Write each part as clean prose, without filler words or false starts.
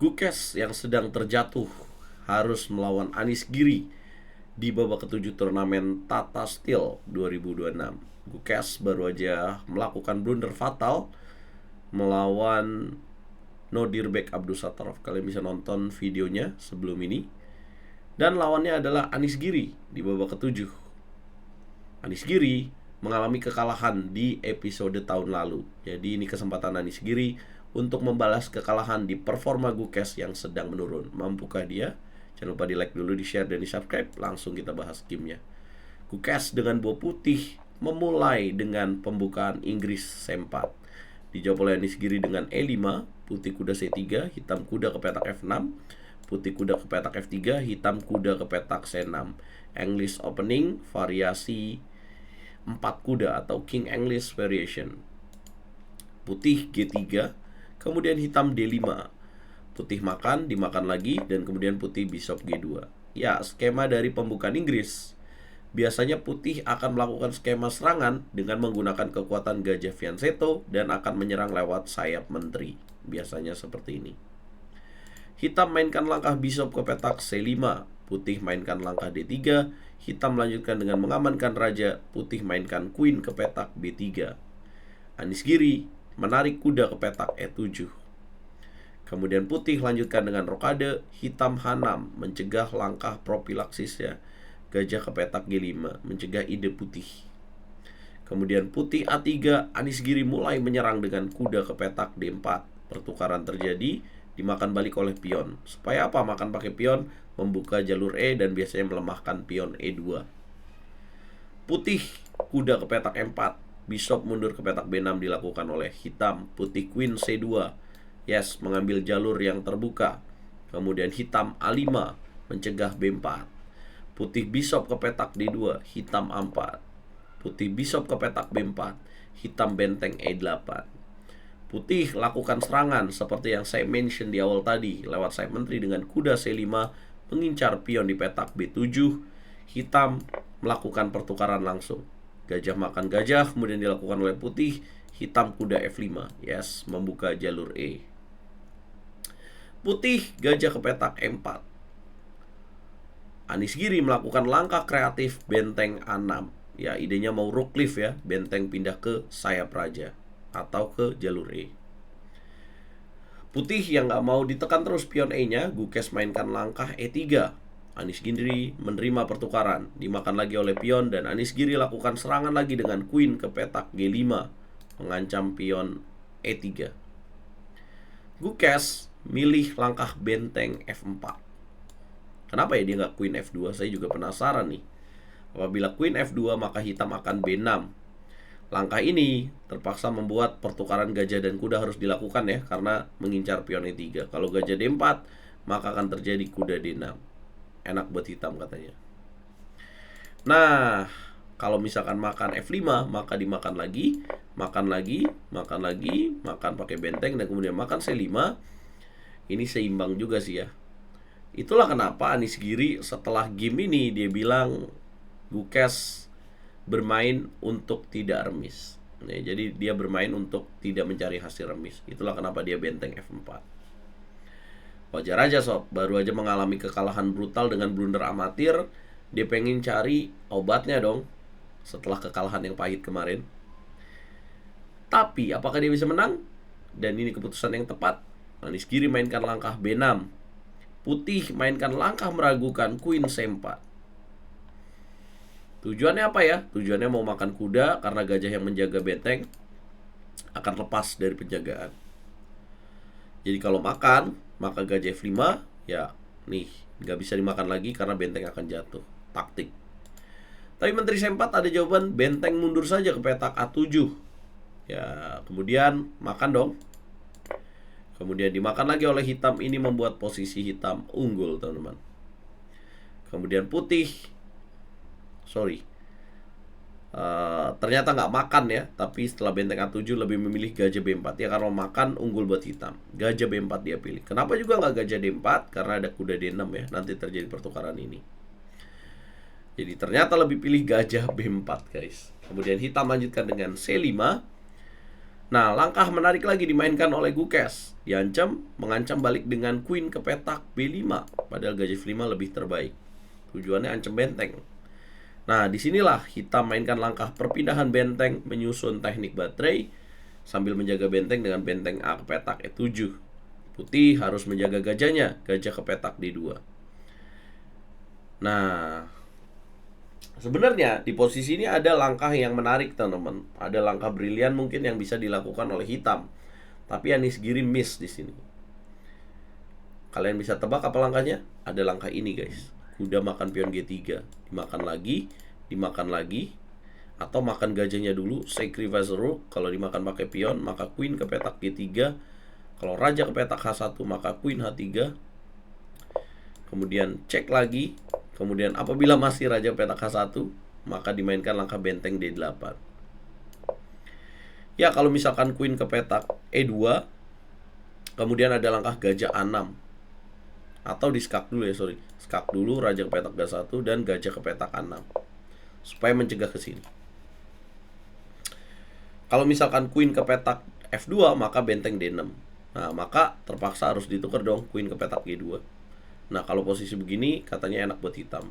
Gukes yang sedang terjatuh harus melawan Anies Giri di babak ketujuh turnamen Tata Steel 2026. Gukes baru aja melakukan blunder fatal melawan Nodirbek Abdusattorov. Kalian bisa nonton videonya sebelum ini. Dan lawannya adalah Anies Giri di babak ketujuh. Anies Giri mengalami kekalahan di episode tahun lalu. Jadi ini kesempatan Anies Giri untuk membalas kekalahan di performa Gukes yang sedang menurun. Mampukah dia? Jangan lupa di like dulu, di share, dan di subscribe. Langsung kita bahas gamenya. Gukes dengan buah putih memulai dengan pembukaan Inggris C4. Dijawab oleh Anies Giri dengan E5, putih kuda C3, hitam kuda ke petak F6, putih kuda ke petak F3, hitam kuda ke petak C6. English opening, variasi 4 kuda atau King English variation. Putih G3, kemudian hitam D5. Putih makan, dimakan lagi, dan kemudian putih bishop G2. Ya, skema dari pembukaan Inggris. Biasanya putih akan melakukan skema serangan dengan menggunakan kekuatan gajah fianchetto dan akan menyerang lewat sayap menteri. Biasanya seperti ini. Hitam mainkan langkah bishop ke petak C5, putih mainkan langkah D3, hitam melanjutkan dengan mengamankan raja, putih mainkan queen ke petak B3. Anies Giri menarik kuda ke petak E7. Kemudian putih lanjutkan dengan rokade, hitam H6 mencegah langkah propilaksis ya. Gajah ke petak G5 mencegah ide putih. Kemudian putih A3, Anies Giri mulai menyerang dengan kuda ke petak D4. Pertukaran terjadi, dimakan balik oleh pion. Supaya apa makan pakai pion? Membuka jalur E dan biasanya melemahkan pion E2. Putih kuda ke petak M4, bishop mundur ke petak B6 dilakukan oleh hitam. Putih queen C2, yes, mengambil jalur yang terbuka. Kemudian hitam A5 mencegah B4. Putih bishop ke petak D2, hitam A4. Putih bishop ke petak B4, hitam benteng E8. Putih lakukan serangan seperti yang saya mention di awal tadi lewat sayap menteri dengan kuda C5 mengincar pion di petak B7. Hitam melakukan pertukaran langsung. Gajah makan gajah kemudian dilakukan oleh putih. Hitam kuda F5, yes, membuka jalur E. Putih gajah ke petak M4. Anies Giri melakukan langkah kreatif benteng A6. Ya, idenya mau rook cliff ya, benteng pindah ke sayap raja atau ke jalur E. Putih yang nggak mau ditekan terus pion E-nya, Gukes mainkan langkah E3. Anies Giri menerima pertukaran, dimakan lagi oleh pion, dan Anies Giri lakukan serangan lagi dengan queen ke petak G5, mengancam pion E3. Gukes milih langkah benteng F4. Kenapa ya dia nggak queen F2? Saya juga penasaran nih. Apabila queen F2 maka hitam akan B6. Langkah ini terpaksa membuat pertukaran gajah dan kuda harus dilakukan ya, karena mengincar pion E3. Kalau gajah D4 maka akan terjadi kuda D6. Enak buat hitam katanya. Nah, kalau misalkan makan F5 maka dimakan lagi, makan lagi, makan lagi, makan pakai benteng, dan kemudian makan C5. Ini seimbang juga sih ya. Itulah kenapa Anies Giri setelah game ini dia bilang Gukes bermain untuk tidak remis. Nah, jadi dia bermain untuk tidak mencari hasil remis. Itulah kenapa dia benteng F4. Wajar aja sob, baru aja mengalami kekalahan brutal dengan blunder amatir. Dia pengen cari obatnya dong setelah kekalahan yang pahit kemarin. Tapi apakah dia bisa menang? Dan ini keputusan yang tepat. Anies Giri mainkan langkah B6. Putih mainkan langkah meragukan queen C4. Tujuannya apa ya? Tujuannya mau makan kuda karena gajah yang menjaga benteng akan lepas dari penjagaan. Jadi kalau makan, maka gajah F5, ya nih, nggak bisa dimakan lagi karena benteng akan jatuh. Taktik. Tapi menteri C4 ada jawaban, benteng mundur saja ke petak A7. Ya, kemudian makan dong. Kemudian dimakan lagi oleh hitam, ini membuat posisi hitam unggul, teman-teman. Kemudian putih, ternyata nggak makan ya, tapi setelah benteng A7 lebih memilih gajah B4 ya, karena makan unggul buat hitam. Gajah B4 dia pilih. Kenapa juga nggak gajah D4? Karena ada kuda D6 ya, nanti terjadi pertukaran ini. Jadi ternyata lebih pilih gajah B4 guys. Kemudian hitam lanjutkan dengan C5. Nah, langkah menarik lagi dimainkan oleh Gukes. Mengancam balik dengan Queen ke petak B5. Padahal gajah F5 lebih terbaik. Tujuannya ancam benteng. Nah, disinilah hitam mainkan langkah perpindahan benteng, menyusun teknik baterai sambil menjaga benteng dengan benteng A ke petak E7. Putih harus menjaga gajahnya, gajah ke petak D2. Nah, sebenarnya di posisi ini ada langkah yang menarik, teman-teman. Ada langkah brilian mungkin yang bisa dilakukan oleh hitam. Tapi Anies Giri miss di sini. Kalian bisa tebak apa langkahnya? Ada langkah ini, guys. Kuda makan pion G3, dimakan lagi, atau makan gajahnya dulu, sacrifice rook. Kalau dimakan pakai pion, maka queen ke petak G3. Kalau raja ke petak H1, maka queen H3. Kemudian cek lagi. Kemudian apabila masih raja petak H1, maka dimainkan langkah benteng D8. Ya, kalau misalkan queen ke petak E2, kemudian ada langkah gajah A6. Atau di skak dulu ya, skak dulu, raja ke petak G1 dan gajah ke petak A6. Supaya mencegah ke sini. Kalau misalkan queen ke petak F2, maka benteng D6. Nah, maka terpaksa harus ditukar dong queen ke petak G2. Nah, kalau posisi begini katanya enak buat hitam.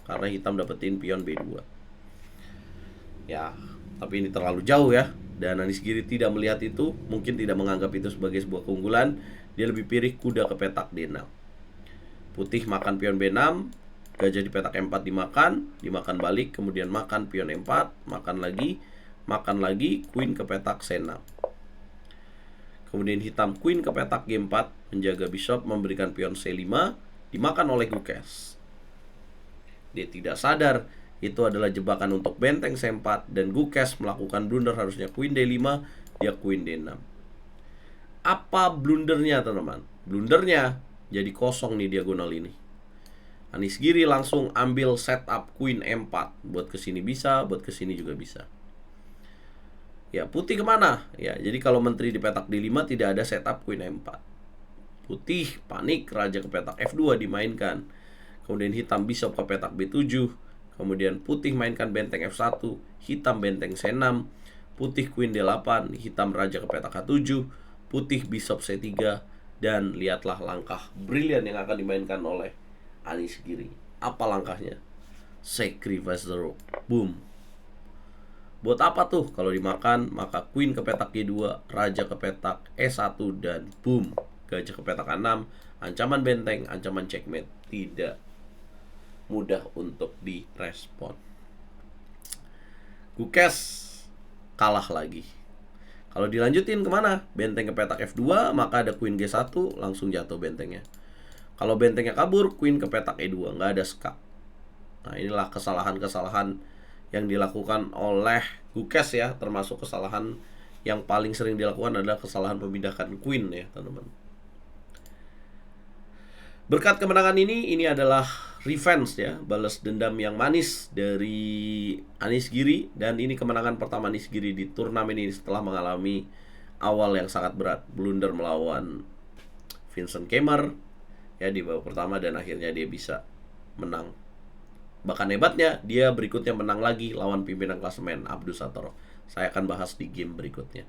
Karena hitam dapetin pion B2. Ya, tapi ini terlalu jauh ya. Dan Anies Giri tidak melihat itu, mungkin tidak menganggap itu sebagai sebuah keunggulan. Dia lebih pilih kuda ke petak D6. Putih makan pion B6, gajah di petak E4 dimakan balik, kemudian makan pion E4, makan lagi, queen ke petak C6. Kemudian hitam queen ke petak G4, menjaga bishop, memberikan pion C5, dimakan oleh Gukes. Dia tidak sadar itu adalah jebakan untuk benteng C4, dan Gukes melakukan blunder, harusnya queen D5, dia queen D6. Apa blundernya, teman-teman? Blundernya jadi kosong nih diagonal ini. Anies Giri langsung ambil setup queen M4. Buat kesini bisa, buat kesini juga bisa. Ya, putih kemana? Ya, jadi kalau menteri di petak D5 tidak ada setup queen M4. Putih panik, raja ke petak F2 dimainkan. Kemudian hitam bishop ke petak B7. Kemudian putih mainkan benteng F1, hitam benteng C6. Putih queen D8, hitam raja ke petak H7. Putih bishop C3. Dan lihatlah langkah brilian yang akan dimainkan oleh Anies Giri. Apa langkahnya? Sacrifice the rook. Boom. Buat apa tuh? Kalau dimakan, maka queen ke petak G2, raja ke petak E1, dan boom, gajah ke petak A6. Ancaman benteng, ancaman checkmate. Tidak mudah untuk direspon. Gukes kalah lagi. Kalau dilanjutin kemana? Benteng ke petak F2, maka ada queen G1, langsung jatuh bentengnya. Kalau bentengnya kabur, queen ke petak E2, nggak ada skak. Nah, inilah kesalahan-kesalahan yang dilakukan oleh Gukes ya. Termasuk kesalahan yang paling sering dilakukan adalah kesalahan memindahkan queen ya, teman-teman. Berkat kemenangan ini adalah revenge ya, balas dendam yang manis dari Anies Giri. Dan ini kemenangan pertama Anies Giri di turnamen ini setelah mengalami awal yang sangat berat, blunder melawan Vincent Keimer ya di babak pertama, dan akhirnya dia bisa menang. Bahkan hebatnya, dia berikutnya menang lagi lawan pimpinan klasemen Abdus Sattorov. Saya akan bahas di game berikutnya.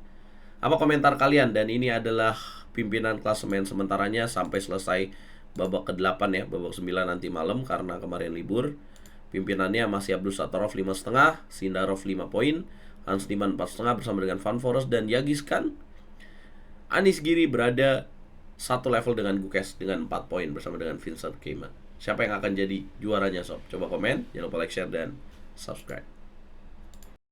Apa komentar kalian? Dan ini adalah pimpinan klasemen sementaranya sampai selesai babak ke-8 ya, babak 9 nanti malam karena kemarin libur. Pimpinannya masih Abdus Sattorov 5,5, Sindarov 5 poin, Hans Niemann 4,5 bersama dengan Van Foreest dan Yagis Khan. Anies Giri berada satu level dengan Gukes dengan 4 poin bersama dengan Vincent Keimer. Siapa yang akan jadi juaranya sob? Coba komen, jangan lupa like, share, dan subscribe.